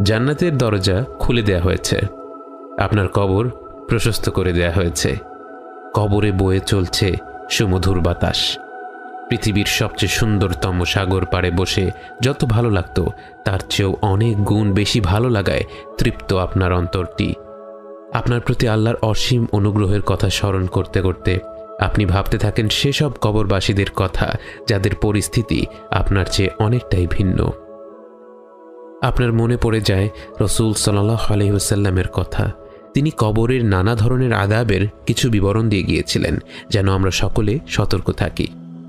জান্নাতের দরজা খুলে দেয়া হয়েছে, আপনার কবর প্রশস্ত করে দেয়া হয়েছে। কবরে বয়ে চলছে সুমধুর বাতাস। পৃথিবীর সবচেয়ে সুন্দরতম সাগর পাড়ে বসে যত ভালো লাগতো তার চেয়েও অনেক গুণ বেশি ভালো লাগায় তৃপ্ত আপনার অন্তরটি। আপনার প্রতি আল্লাহর অসীম অনুগ্রহের কথা স্মরণ করতে করতে আপনি ভাবতে থাকেন সেসব কবরবাসীদের কথা যাদের পরিস্থিতি আপনার চেয়ে অনেকটাই ভিন্ন। আপনার মনে পড়ে যায় রাসূল সাল্লাল্লাহু আলাইহি ওয়াসাল্লামের কথা। তিনি কবরের নানা ধরনের আযাবের কিছু বিবরণ দিয়ে গিয়েছিলেন যেন আমরা সকলে সতর্ক থাকি।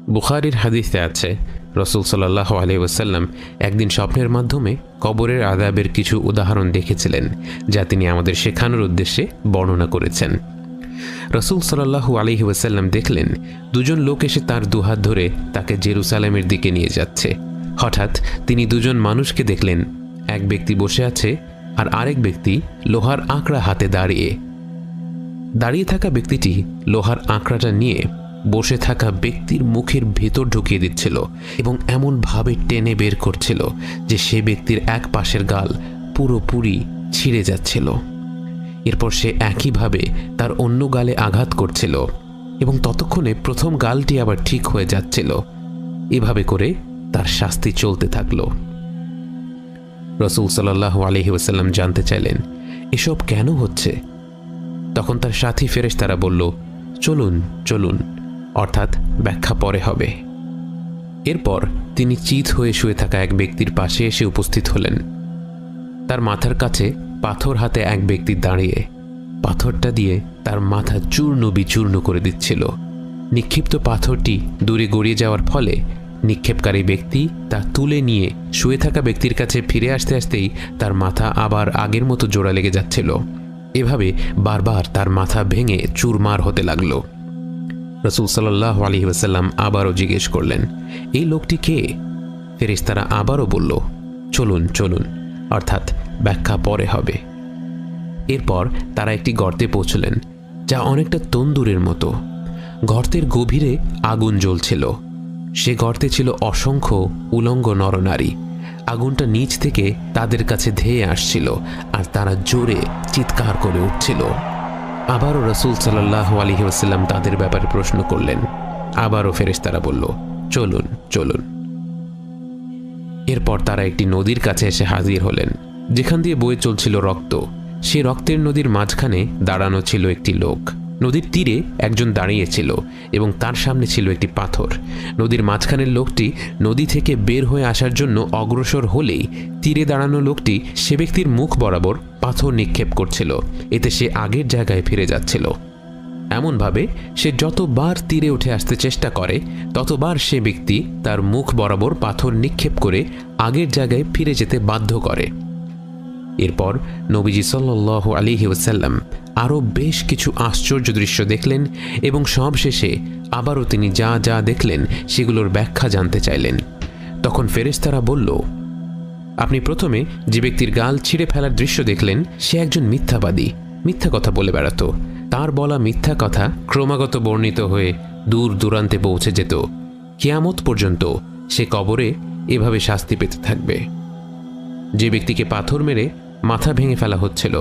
বুখারীর হাদিসে আছে, রাসূল সাল্লাল্লাহু আলাইহি ওয়াসাল্লাম একদিন স্বপ্নের মাধ্যমে কবরের আযাবের কিছু উদাহরণ দেখেছিলেন, যা তিনি আমাদের শেখানোর উদ্দেশ্যে বর্ণনা করেছেন। রাসূল সাল্লাল্লাহু আলাইহি ওয়াসাল্লাম দেখলেন দুজন লোক এসে তার দুহাত ধরে তাকে জেরুসালেমের দিকে নিয়ে যাচ্ছে। হঠাৎ তিনি দুজন মানুষকে দেখলেন, এক ব্যক্তি বসে আছে আর আরেক ব্যক্তি লোহার আঁকড়া হাতে দাঁড়িয়ে থাকা ব্যক্তিটি লোহার আঁকড়াটা নিয়ে বসে থাকা ব্যক্তির মুখের ভেতর ঢুকিয়ে দিচ্ছিল এবং এমনভাবে টেনে বের করছিল যে সে ব্যক্তির এক পাশের গাল পুরোপুরি ছিঁড়ে যাচ্ছিল। এরপর সে একইভাবে তার অন্য গালে আঘাত করছিল এবং ততক্ষণে প্রথম গালটি আবার ঠিক হয়ে যাচ্ছিল। এভাবে করে তার শাস্তি চলতে থাকলো। রাসূল সাল্লাল্লাহু আলাইহি ওয়াসাল্লাম জানতে চাইলেন এসব কেন হচ্ছে। তখন তার সাথী ফেরেশতারা বলল, চলুন চলুন, অর্থাৎ ব্যাখ্যা পরে হবে। এরপর তিনি চিত হয়ে শুয়ে থাকা এক ব্যক্তির পাশে এসে উপস্থিত হলেন। তার মাথার কাছে পাথর হাতে এক ব্যক্তি দাঁড়িয়ে পাথরটা দিয়ে তার মাথা চূর্ণ বিচূর্ণ করে দিচ্ছিল। নিক্ষিপ্ত পাথরটি দূরে গড়িয়ে যাওয়ার ফলে নিক্ষেপকারী ব্যক্তি তা তুলে নিয়ে শুয়ে থাকা ব্যক্তির কাছে ফিরে আসতে আসতেই তার মাথা আবার আগের মতো জোড়া লেগে যাচ্ছিল। এভাবে বারবার তার মাথা ভেঙে চুরমার হতে লাগলো। রাসূল সাল্লাল্লাহু আলাইহি ওয়াসাল্লাম আবারও জিজ্ঞেস করলেন, এই লোকটি কে? ফেরেশতারা আবারও বলল, চলুন চলুন, অর্থাৎ ব্যাখ্যা পরে হবে। এরপর তারা একটি গর্তে পৌঁছলেন যা অনেকটা তন্দুরের মতো। গর্তের গভীরে আগুন জ্বলছিল। সে গর্তে ছিল অসংখ্য উলঙ্গ নরনারী। আগুনটা নিচ থেকে তাদের কাছে ধেয়ে আসছিল আর তারা জোরে চিৎকার করে উঠছিল। আবারও রাসূল সাল্লাল্লাহু আলাইহি ওয়াসাল্লাম তাদের ব্যাপারে প্রশ্ন করলেন। আবারও ফেরেশতারা বলল, চলুন চলুন। এরপর তারা একটি নদীর কাছে এসে হাজির হলেন যেখান দিয়ে বয়ে চলছিল রক্ত। সে রক্তের নদীর মাঝখানে দাঁড়ানো ছিল একটি লোক। নদীর তীরে একজন দাঁড়িয়েছিল এবং তার সামনে ছিল একটি পাথর। নদীর মাঝখানের লোকটি নদী থেকে বের হয়ে আসার জন্য অগ্রসর হলেই তীরে দাঁড়ানো লোকটি সে ব্যক্তির মুখ বরাবর পাথর নিক্ষেপ করছিল। এতে সে আগের জায়গায় ফিরে যাচ্ছিল। এমনভাবে সে যতবার তীরে উঠে আসতে চেষ্টা করে ততবার সে ব্যক্তি তার মুখ বরাবর পাথর নিক্ষেপ করে আগের জায়গায় ফিরে যেতে বাধ্য করে। এরপর নবীজি সাল্লাল্লাহু আলাইহি ওয়াসাল্লাম আরও বেশ কিছু আশ্চর্য দৃশ্য দেখলেন এবং সবশেষে আবারও তিনি যা যা দেখলেন সেগুলোর ব্যাখ্যা জানতে চাইলেন। তখন ফেরেশতারা বলল, আপনি প্রথমে যে ব্যক্তির গাল ছিঁড়ে ফেলার দৃশ্য দেখলেন সে একজন মিথ্যাবাদী, মিথ্যা কথা বলে বেড়াতো। তার বলা মিথ্যা কথা ক্রমাগত বর্ণিত হয়ে দূর দূরান্তে পৌঁছে যেত। কিয়ামত পর্যন্ত সে কবরে এভাবে শাস্তি পেতে থাকবে। যে ব্যক্তিকে পাথর মেরে মাথা ভেঙে ফেলা হচ্ছিল